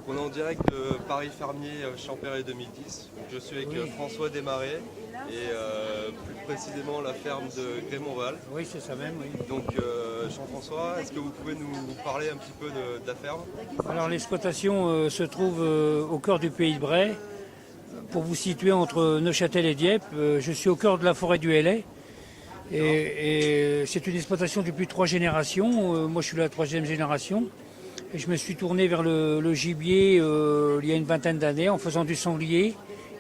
On est en direct de Paris Fermier Champéret 2010. Donc, je suis avec François Desmarais et plus précisément la ferme de Grémonval. Oui, c'est ça même, oui. Donc Jean-François, est-ce que vous pouvez nous parler un petit peu de la ferme? Alors l'exploitation se trouve au cœur du pays de Bray. Pour vous situer entre Neuchâtel et Dieppe, je suis au cœur de la forêt du Hellay. Et c'est une exploitation depuis 3 générations. Moi je suis la 3e génération. Et je me suis tourné vers le gibier il y a une vingtaine d'années en faisant du sanglier.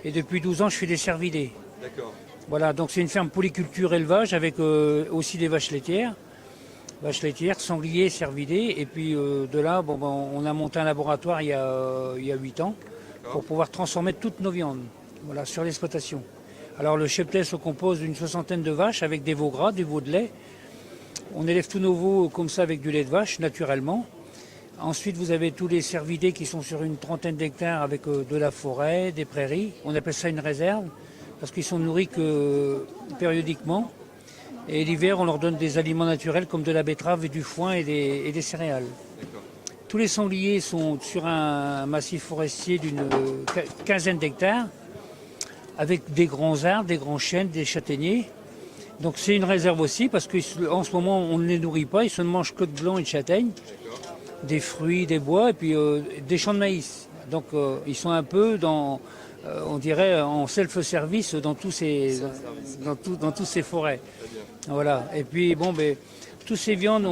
Et depuis 12 ans je fais des cervidés. D'accord. Voilà, donc c'est une ferme polyculture élevage avec aussi des vaches laitières. Vaches laitières, sangliers, cervidés. Et puis de là, on a monté un laboratoire il y a 8 ans pour pouvoir transformer toutes nos viandes sur l'exploitation. Alors le cheptel se compose d'une 60aine de vaches avec des veaux gras, du veau de lait. On élève tous nos veaux comme ça avec du lait de vache, naturellement. Ensuite, vous avez tous les cervidés qui sont sur une 30aine d'hectares avec de la forêt, des prairies. On appelle ça une réserve parce qu'ils sont nourris que périodiquement. Et l'hiver, on leur donne des aliments naturels comme de la betterave et du foin et des céréales. Tous les sangliers sont sur un massif forestier d'une 15aine d'hectares avec des grands arbres, des grands chênes, des châtaigniers. Donc c'est une réserve aussi parce qu'en ce moment, on ne les nourrit pas. Ils se ne mangent que de blanc et de châtaigne, des fruits, des bois et puis des champs de maïs. Donc ils sont un peu on dirait en self-service dans tous ces forêts. Voilà. Et puis tous ces viandes,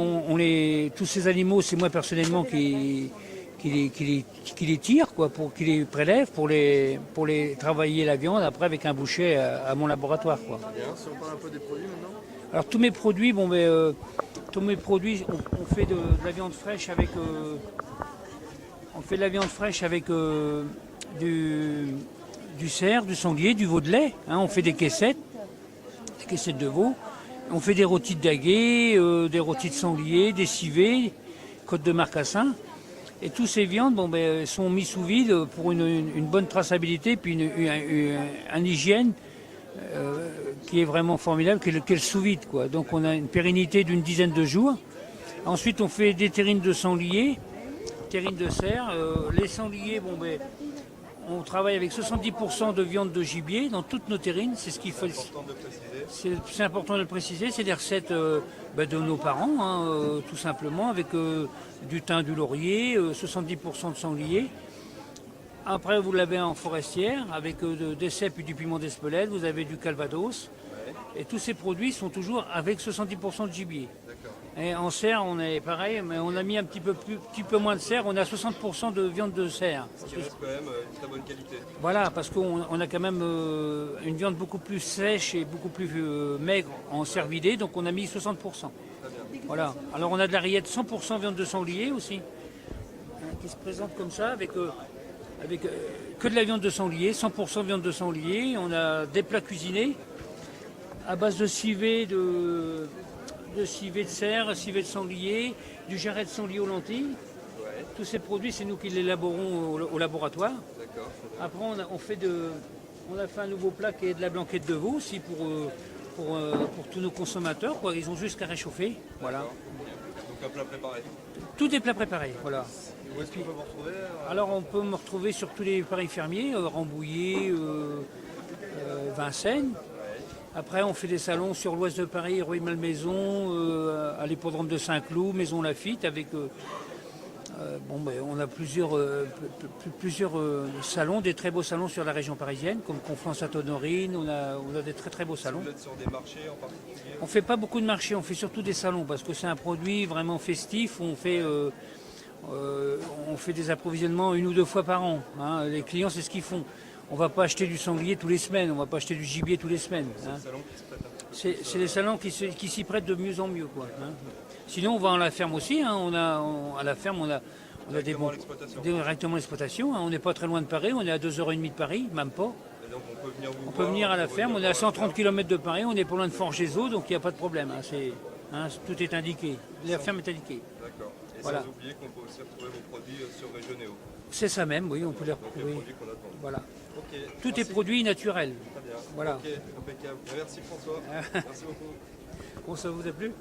tous ces animaux, c'est moi personnellement qui les tire, qui les prélève pour les travailler la viande après avec un boucher à mon laboratoire, quoi. Bien, si on parle un peu des produits maintenant. Alors tous mes produits, on fait de la viande fraîche avec du cerf, du sanglier, du veau de lait. On fait des caissettes de veau. On fait des rôtis de daguet, des rôtis de sanglier, des civets, côtes de marcassin. Et toutes ces viandes sont mises sous vide pour une bonne traçabilité puis une hygiène qui est vraiment formidable, qui est le sous-vide, quoi. Donc on a une pérennité d'une dizaine de jours. Ensuite on fait des terrines de sanglier, terrines de cerf. Les sangliers, on travaille avec 70% de viande de gibier dans toutes nos terrines. C'est ce qu'il faut. C'est important de le préciser. C'est des recettes de nos parents, tout simplement, avec du thym, du laurier, 70% de sanglier. Après, vous l'avez en forestière, avec des cèpes et du piment d'Espelette. Vous avez du calvados. Et tous ces produits sont toujours avec 70% de gibier. Et en cerf, on est pareil, mais on a mis un petit peu moins de cerf. On a 60% de viande de cerf. Ce qui reste quand même une très bonne qualité. Voilà, parce qu'on a quand même une viande beaucoup plus sèche et beaucoup plus maigre en cervidé, donc on a mis 60%. Très bien. Voilà. Alors on a de la rillette 100% viande de sanglier aussi, qui se présente comme ça, avec que de la viande de sanglier, 100% viande de sanglier. On a des plats cuisinés à base de civet de cerf, civet de sanglier, du jarret de sanglier aux lentilles. Ouais. Tous ces produits, c'est nous qui les élaborons au laboratoire. D'accord. Après, on a fait un nouveau plat qui est de la blanquette de veau aussi pour tous nos consommateurs, quoi. Ils ont juste qu'à réchauffer. Voilà. Donc un plat préparé. Tout est plat préparé. Voilà. Où est-ce qu'on peut vous retrouver? Alors, on peut me retrouver sur tous les paris fermiers, Rambouillet, Vincennes. Après, on fait des salons sur l'ouest de Paris, Rueil-Malmaison, à l'hippodrome de Saint-Cloud, Maison Lafitte, avec on a plusieurs salons, des très beaux salons sur la région parisienne, comme Conflans-Sainte-Honorine. On a des très très beaux salons. Vous êtes sur des marchés en particulier? On fait pas beaucoup de marchés, on fait surtout des salons parce que c'est un produit vraiment festif. On fait des approvisionnements 1 ou 2 fois par an. Les clients, c'est ce qu'ils font. On ne va pas acheter du sanglier tous les semaines, on ne va pas acheter du gibier tous les semaines. C'est les salons qui s'y prêtent de mieux en mieux, quoi. Sinon, on va à la ferme aussi. À la ferme, on a directement à l'exploitation. On n'est pas très loin de Paris, on est à 2h30 de Paris, même pas. Et donc on peut venir à la ferme, on est à 130 km de Paris, on est pas loin de Forges-les-Eaux, donc il n'y a pas de problème. Tout est indiqué. La ferme est indiquée. D'accord. Et voilà. sans oublier qu'on peut aussi retrouver vos produits sur Régionéo. C'est ça même, oui, on peut les retrouver. retrouver. Donc les produits qu'on attend. Voilà. Okay, tout merci. est produit naturel. Très bien. Voilà. Ok, impeccable. Merci François. Merci beaucoup. Bon, ça vous a plu?